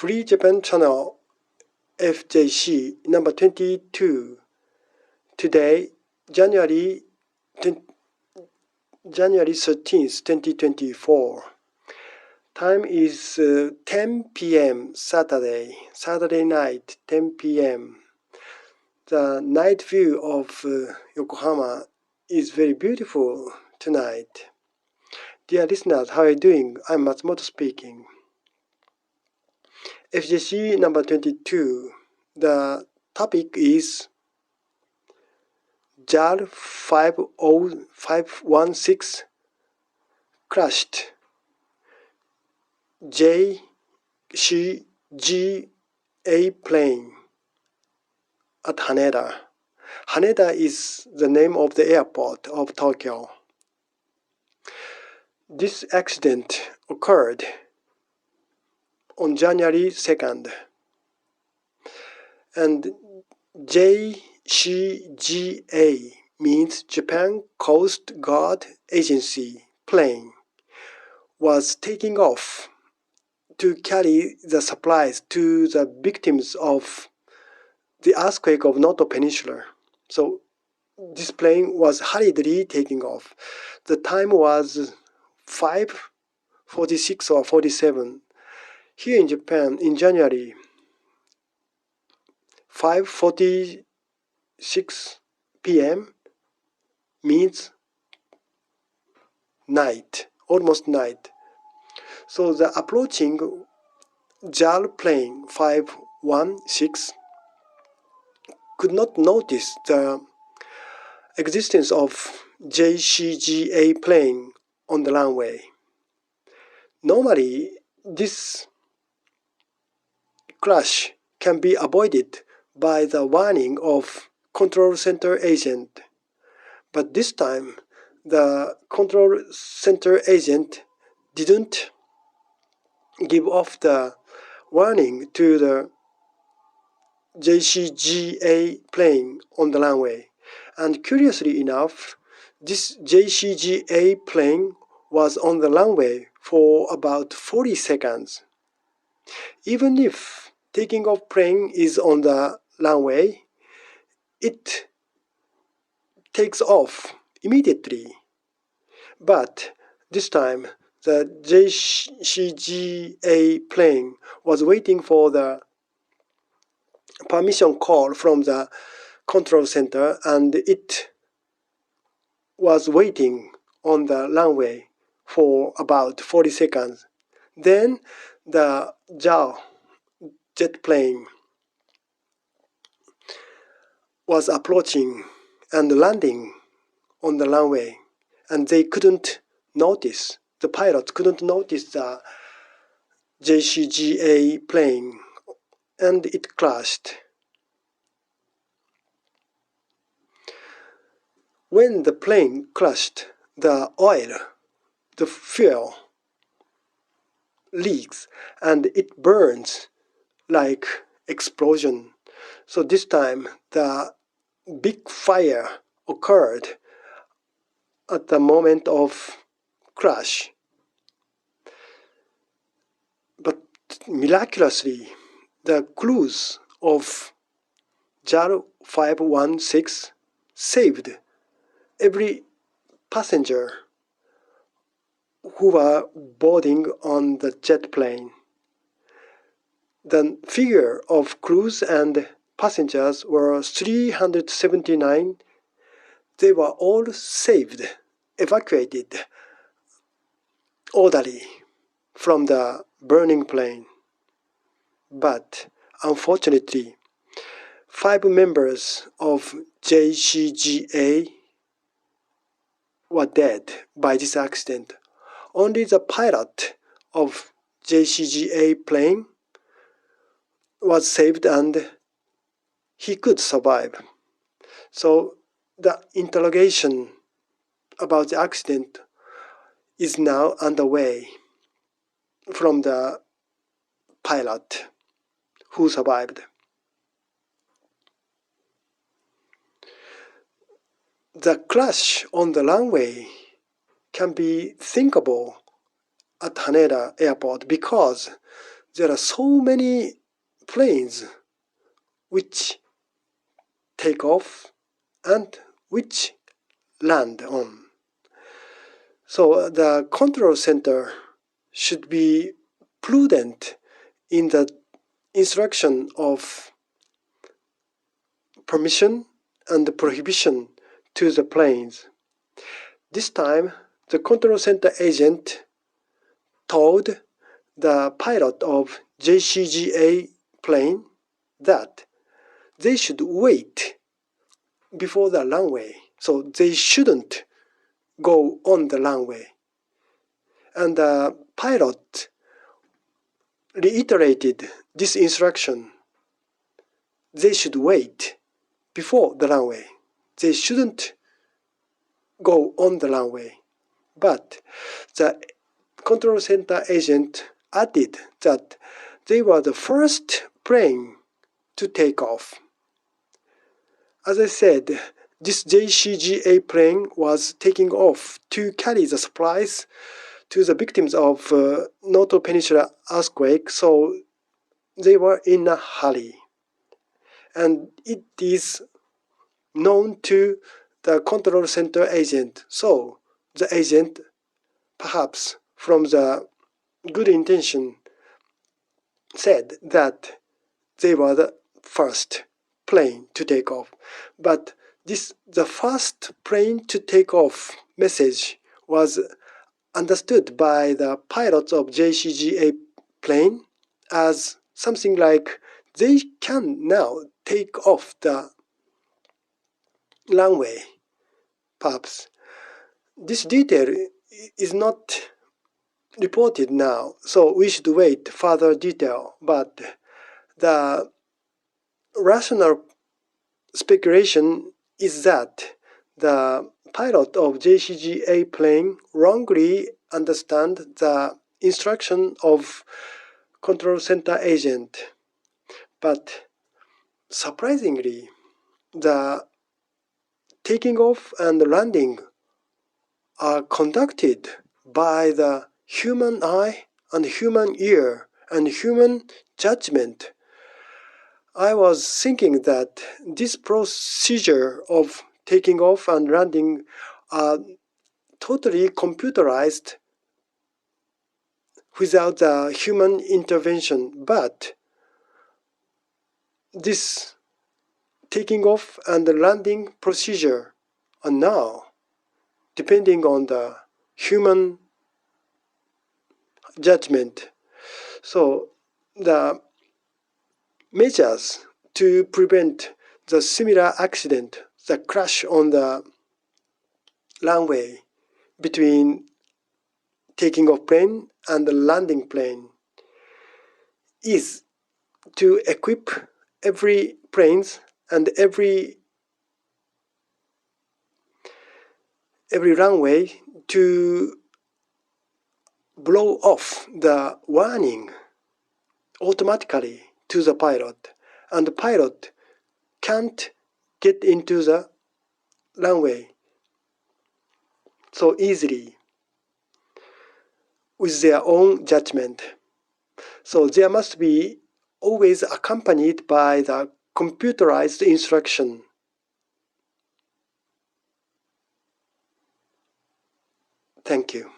Free Japan Channel FJC number 22. Today, January 13th, 2024. Time is 10 p.m. Saturday night, 10 p.m. The night view of Yokohama is very beautiful tonight. Dear listeners, how are you doing? I'm Matsumoto speaking. FJC number 22. The topic is JAL 50516 crashed. JCGA plane at Haneda. Haneda is the name of the airport of Tokyo. This accident occurred on January 2nd, and JCGA means Japan Coast Guard Agency plane was taking off to carry the supplies to the victims of the earthquake of Noto Peninsula. So this plane was hurriedly taking off. The time was 5:46 or 47. Here in Japan, in January, 5:46 p.m. means night, almost night. So the approaching JAL plane 516 could not notice the existence of JCGA plane on the runway. Normally, this crash can be avoided by the warning of control center agent. But this time, the control center agent didn't give off the warning to the JCGA plane on the runway. And curiously enough, this JCGA plane was on the runway for about 40 seconds. Even if taking off plane is on the runway, it takes off immediately. But this time, the JCGA plane was waiting for the permission call from the control center, and it was waiting on the runway for about 40 seconds. Then the JAL jet plane was approaching and landing on the runway, and they couldn't notice, the pilots couldn't notice the JCGA plane, and it crashed. When the plane crashed, the oil, the fuel, leaks, and it burns like explosion. So this time, the big fire occurred at the moment of crash. But miraculously, the crews of JAL 516 saved every passenger who were boarding on the jet plane. The figure of crews and passengers were 379. They were all saved, evacuated orderly from the burning plane. But unfortunately, 5 members of JCGA were dead by this accident. Only the pilot of JCGA plane was saved, and he could survive. So the interrogation about the accident is now underway from the pilot who survived. The crash on the runway can be thinkable at Haneda Airport because there are so many planes which take off and which land on. So the control center should be prudent in the instruction of permission and prohibition to the planes. This time, the control center agent told the pilot of JCGA plane that they should wait before the runway, so they shouldn't go on the runway. And the pilot reiterated this instruction. They should wait before the runway. They shouldn't go on the runway. But the control center agent added that they were the first plane to take off. As I said, this JCGA plane was taking off to carry the supplies to the victims of Noto Peninsula earthquake, so they were in a hurry. And it is known to the control center agent, so the agent, perhaps from the good intention, said that they were the first plane to take off. But the first plane to take off message was understood by the pilots of JCGA plane as something like they can now take off the runway. Perhaps this detail is not reported now, so we should wait further detail. But the rational speculation is that the pilot of JCGA plane wrongly understand the instruction of control center agent. But surprisingly, the taking off and landing are conducted by the human eye and human ear and human judgment. I was thinking that this procedure of taking off and landing are totally computerized without the human intervention, but this taking off and landing procedure are now depending on the human judgment. So the measures to prevent the similar accident, the crash on the runway between taking off plane and the landing plane, is to equip every planes and every runway to blow off the warning automatically to the pilot, and the pilot can't get into the runway so easily with their own judgment. So there must be always accompanied by the computerized instruction. Thank you.